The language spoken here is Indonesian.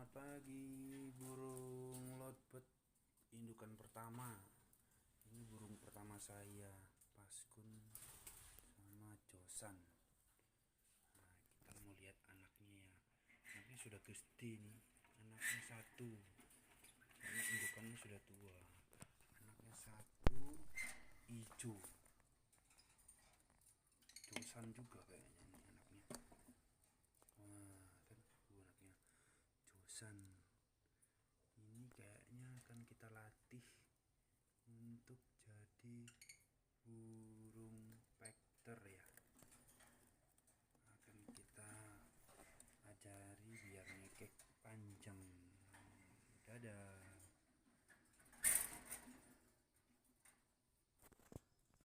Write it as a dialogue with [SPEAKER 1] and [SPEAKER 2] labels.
[SPEAKER 1] Selamat pagi burung lotbet indukan pertama. Ini burung pertama saya, Paskun sama Josan. Nah, kita mau lihat anaknya ya. Anaknya sudah gede nih. Anaknya satu. Anak indukannya sudah tua. Anaknya satu hijau. Josan juga kayaknya nih anaknya. Wah, kan anaknya Josan. Ini kayaknya akan kita latih untuk jadi burung